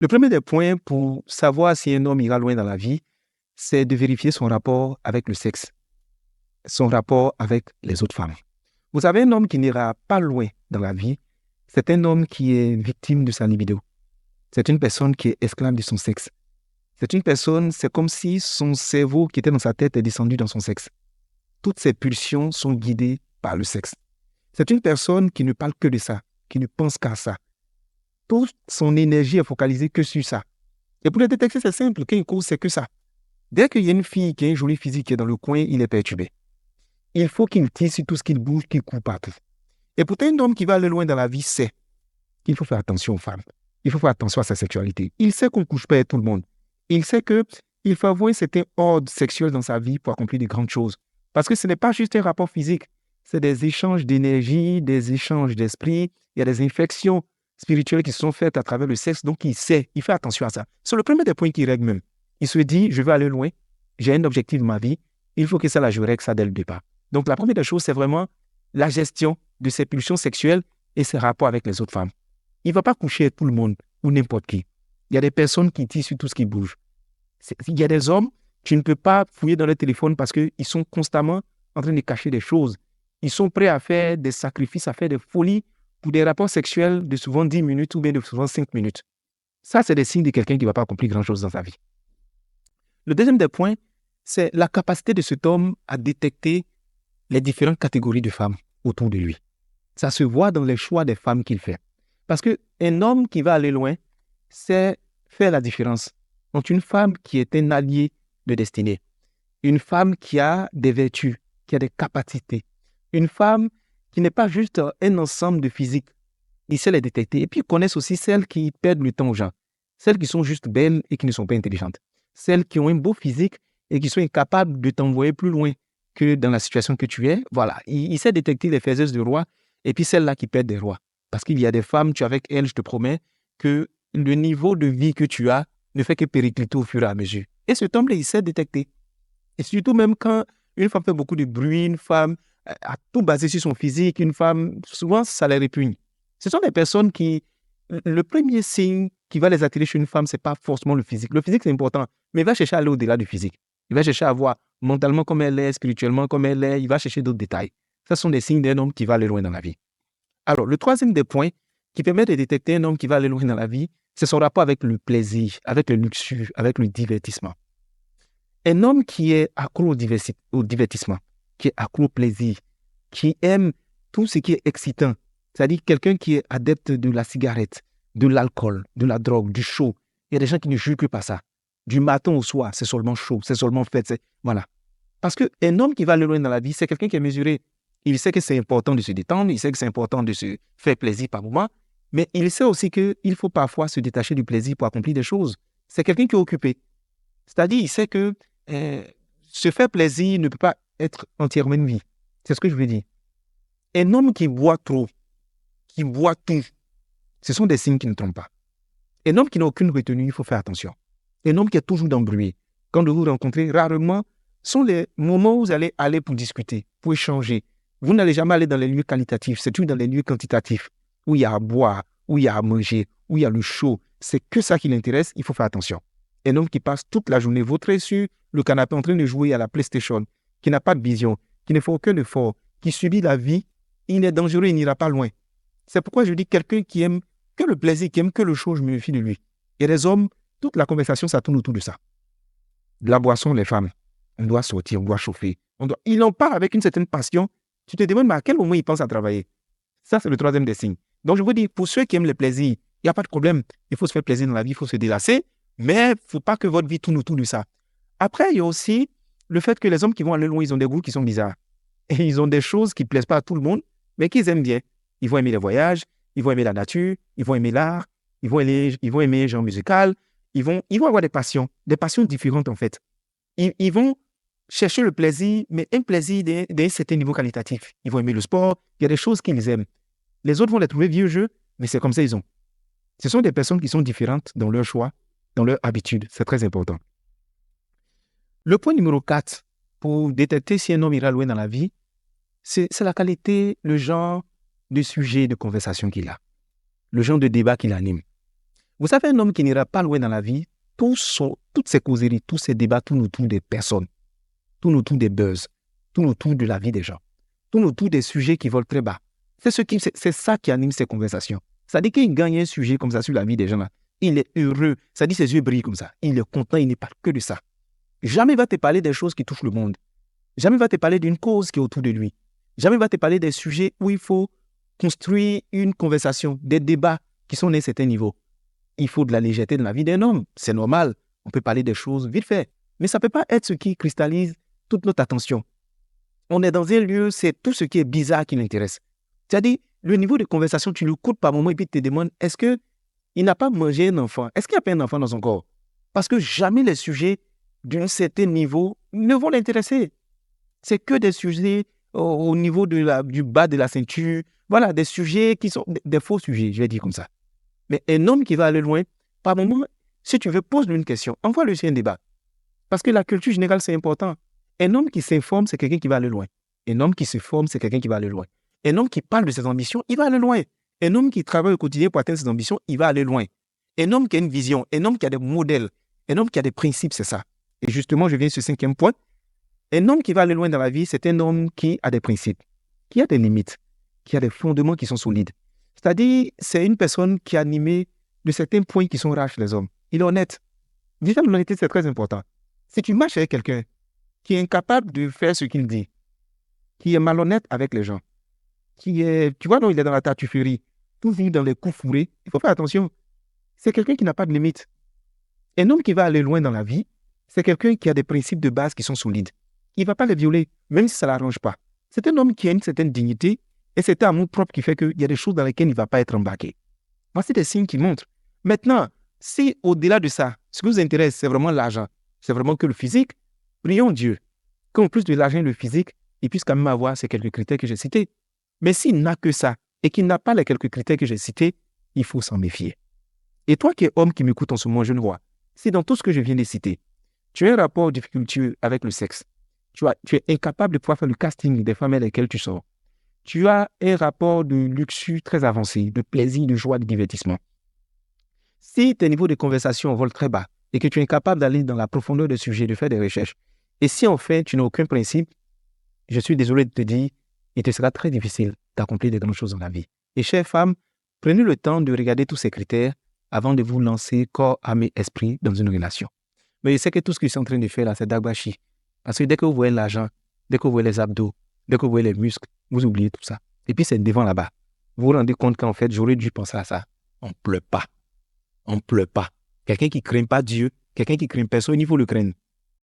Le premier des points pour savoir si un homme ira loin dans la vie, c'est de vérifier son rapport avec le sexe, son rapport avec les autres femmes. Vous savez, un homme qui n'ira pas loin dans la vie, c'est un homme qui est victime de sa libido. C'est une personne qui est esclave de son sexe. C'est une personne, c'est comme si son cerveau qui était dans sa tête est descendu dans son sexe. Toutes ses pulsions sont guidées par le sexe. C'est une personne qui ne parle que de ça, qui ne pense qu'à ça. Toute son énergie est focalisée que sur ça. Et pour le détecter, c'est simple. Quand il cause, c'est que ça. Dès qu'il y a une fille qui a une jolie physique qui est dans le coin, il est perturbé. Il faut qu'il tire sur tout ce qu'il bouge, qu'il court partout. Et pourtant, un homme qui va aller loin dans la vie sait qu'il faut faire attention aux femmes. Il faut faire attention à sa sexualité. Il sait qu'on ne couche pas avec tout le monde. Il sait qu'il faut avoir un certain ordre sexuel dans sa vie pour accomplir de grandes choses. Parce que ce n'est pas juste un rapport physique. C'est des échanges d'énergie, des échanges d'esprit. Il y a des inflexions spirituelles qui se sont faites à travers le sexe. Donc, il sait, il fait attention à ça. C'est le premier des points qu'il règle même. Il se dit, je veux aller loin. J'ai un objectif de ma vie. Il faut que ça, je règle ça dès le départ. Donc, la première des choses, c'est vraiment la gestion de ses pulsions sexuelles et ses rapports avec les autres femmes. Il ne va pas coucher avec tout le monde ou n'importe qui. Il y a des personnes qui tirent sur tout ce qui bouge. Il y a des hommes, tu ne peux pas fouiller dans leur téléphone parce qu'ils sont constamment en train de cacher des choses. Ils sont prêts à faire des sacrifices, à faire des folies pour des rapports sexuels de souvent 10 minutes ou bien de souvent 5 minutes. Ça, c'est des signes de quelqu'un qui ne va pas accomplir grand-chose dans sa vie. Le deuxième des points, c'est la capacité de cet homme à détecter les différentes catégories de femmes autour de lui. Ça se voit dans les choix des femmes qu'il fait. Parce qu'un homme qui va aller loin, c'est faire la différence entre une femme qui est un allié de destinée, une femme qui a des vertus, qui a des capacités, une femme qui n'est pas juste un ensemble de physique. Il sait les détecter. Et puis, ils connaissent aussi celles qui perdent le temps aux gens, celles qui sont juste belles et qui ne sont pas intelligentes, celles qui ont un beau physique et qui sont incapables de t'envoyer plus loin que dans la situation que tu es. Voilà, il sait détecter les faiseuses de rois et puis celles-là qui perdent des rois. Parce qu'il y a des femmes, tu es avec elles, je te promets, que le niveau de vie que tu as ne fait que péricliter au fur et à mesure. Et cet homme-là, il sait détecter. Et surtout même quand une femme fait beaucoup de bruit, une femme a tout basé sur son physique, une femme, souvent, ça les répugne. Ce sont des personnes qui, le premier signe qui va les attirer chez une femme, ce n'est pas forcément le physique. Le physique, c'est important, mais il va chercher à aller au-delà du physique. Il va chercher à voir mentalement comme elle est, spirituellement comme elle est, il va chercher d'autres détails. Ce sont des signes d'un homme qui va aller loin dans la vie. Alors, le troisième des points qui permet de détecter un homme qui va aller loin dans la vie, c'est son rapport avec le plaisir, avec le luxure, avec le divertissement. Un homme qui est accro au divertissement, qui est accro au plaisir, qui aime tout ce qui est excitant, c'est-à-dire quelqu'un qui est adepte de la cigarette, de l'alcool, de la drogue, du show. Il y a des gens qui ne jugent que par ça. Du matin au soir, c'est seulement chaud, c'est seulement fête. Voilà. Parce qu'un homme qui va aller loin dans la vie, c'est quelqu'un qui est mesuré. Il sait que c'est important de se détendre, il sait que c'est important de se faire plaisir par moment, mais il sait aussi qu'il faut parfois se détacher du plaisir pour accomplir des choses. C'est quelqu'un qui est occupé. C'est-à-dire, il sait que se faire plaisir ne peut pas être entièrement une vie. C'est ce que je veux dire. Un homme qui boit trop, qui boit tout, ce sont des signes qui ne trompent pas. Un homme qui n'a aucune retenue, il faut faire attention. Un homme qui est toujours dans le bruit. Quand vous vous rencontrez, rarement, sont les moments où vous allez aller pour discuter, pour échanger. Vous n'allez jamais aller dans les lieux qualitatifs, c'est toujours dans les lieux quantitatifs, où il y a à boire, où il y a à manger, où il y a le chaud. C'est que ça qui l'intéresse, il faut faire attention. Un homme qui passe toute la journée vautré sur le canapé en train de jouer à la PlayStation, qui n'a pas de vision, qui ne fait aucun effort, qui subit la vie, il est dangereux, il n'ira pas loin. C'est pourquoi je dis quelqu'un qui aime que le plaisir, qui aime que le chaud, je me méfie de lui. Et les hommes, toute la conversation, ça tourne autour de ça. De la boisson, les femmes, on doit sortir, on doit chauffer. Il en parle avec une certaine passion. Tu te demandes, mais à quel moment il pense à travailler? Ça, c'est le troisième des signes. Donc, je vous dis, pour ceux qui aiment le plaisir, il n'y a pas de problème. Il faut se faire plaisir dans la vie, il faut se délasser, mais il ne faut pas que votre vie tourne autour de ça. Après, il y a aussi le fait que les hommes qui vont aller loin, ils ont des goûts qui sont bizarres. Et ils ont des choses qui ne plaisent pas à tout le monde, mais qu'ils aiment bien. Ils vont aimer les voyages, ils vont aimer la nature, ils vont aimer l'art, ils vont aimer les genres musicaux, ils vont avoir des passions différentes en fait. Ils vont chercher le plaisir, mais un plaisir d'un certain niveau qualitatif. Ils vont aimer le sport, il y a des choses qu'ils aiment. Les autres vont les trouver vieux jeux, mais c'est comme ça ils ont. Ce sont des personnes qui sont différentes dans leur choix, dans leur habitude. C'est très important. Le point numéro 4, pour détecter si un homme ira loin dans la vie, c'est la qualité, le genre de sujet de conversation qu'il a, le genre de débat qu'il anime. Vous savez, un homme qui n'ira pas loin dans la vie, toutes ces causeries, tous ces débats tournent autour des personnes, tournent autour des buzz, tournent autour de la vie des gens, tournent autour des sujets qui volent très bas. C'est ça qui anime ces conversations. C'est-à-dire qu'il gagne un sujet comme ça sur la vie des gens là, il est heureux, c'est-à-dire ses yeux brillent comme ça, il est content, il n'est pas que de ça. Jamais il va te parler des choses qui touchent le monde. Jamais il va te parler d'une cause qui est autour de lui. Jamais il va te parler des sujets où il faut construire une conversation, des débats qui sont à un certain niveau. Il faut de la légèreté dans la vie d'un homme. C'est normal. On peut parler des choses vite fait. Mais ça ne peut pas être ce qui cristallise toute notre attention. On est dans un lieu, c'est tout ce qui est bizarre qui l'intéresse. C'est-à-dire, le niveau de conversation, tu le coupes par moment et puis tu te demandes, est-ce qu'il n'a pas mangé un enfant? Est-ce qu'il n'y a pas un enfant dans son corps? Parce que jamais les sujets d'un certain niveau ne vont l'intéresser. C'est que des sujets au niveau du bas de la ceinture. Voilà, des sujets qui sont des faux sujets, je vais dire comme ça. Mais un homme qui va aller loin, par moment, si tu veux, pose-lui une question, envoie-lui sur un débat. Parce que la culture générale, c'est important. Un homme qui s'informe, c'est quelqu'un qui va aller loin. Un homme qui se forme, c'est quelqu'un qui va aller loin. Un homme qui parle de ses ambitions, il va aller loin. Un homme qui travaille au quotidien pour atteindre ses ambitions, il va aller loin. Un homme qui a une vision, un homme qui a des modèles, un homme qui a des principes, c'est ça. Et justement, je viens sur ce 5e point. Un homme qui va aller loin dans la vie, c'est un homme qui a des principes, qui a des limites, qui a des fondements qui sont solides. C'est-à-dire, c'est une personne qui est animée de certains points qui sont rares chez les hommes. Il est honnête. Déjà, l'honnêteté, c'est très important. Si tu marches avec quelqu'un qui est incapable de faire ce qu'il dit, qui est malhonnête avec les gens, qui est, tu vois, non, il est dans la tartufferie, toujours dans les coups fourrés, il faut faire attention. C'est quelqu'un qui n'a pas de limite. Un homme qui va aller loin dans la vie, c'est quelqu'un qui a des principes de base qui sont solides. Il ne va pas les violer, même si ça ne l'arrange pas. C'est un homme qui a une certaine dignité et c'est un amour propre qui fait qu'il y a des choses dans lesquelles il ne va pas être embarqué. Voici des signes qui montrent. Maintenant, si au-delà de ça, ce qui vous intéresse, c'est vraiment l'argent, c'est vraiment que le physique, prions Dieu qu'en plus de l'argent et le physique, il puisse quand même avoir ces quelques critères que j'ai cités. Mais s'il n'a que ça et qu'il n'a pas les quelques critères que j'ai cités, il faut s'en méfier. Et toi qui es homme qui m'écoute en ce moment, je ne vois, si dans tout ce que je viens de citer, tu as un rapport difficultueux avec le sexe, tu es incapable de pouvoir faire le casting des femmes avec lesquelles tu sors, tu as un rapport de luxure très avancé, de plaisir, de joie, de divertissement. Si tes niveaux de conversation volent très bas et que tu es incapable d'aller dans la profondeur des sujets, de faire des recherches, et si en fait tu n'as aucun principe, je suis désolé de te dire, il te sera très difficile d'accomplir de grandes choses dans la vie. Et chères femmes, prenez le temps de regarder tous ces critères avant de vous lancer corps, âme et esprit dans une relation. Mais je sais que tout ce que je suis en train de faire là, c'est d'agbashi. Parce que dès que vous voyez l'argent, dès que vous voyez les abdos, dès que vous voyez les muscles, vous oubliez tout ça. Et puis c'est devant là-bas. Vous vous rendez compte qu'en fait, j'aurais dû penser à ça. On ne pleure pas. On ne pleure pas. Quelqu'un qui ne craint pas Dieu, quelqu'un qui ne craint personne, il faut le craindre.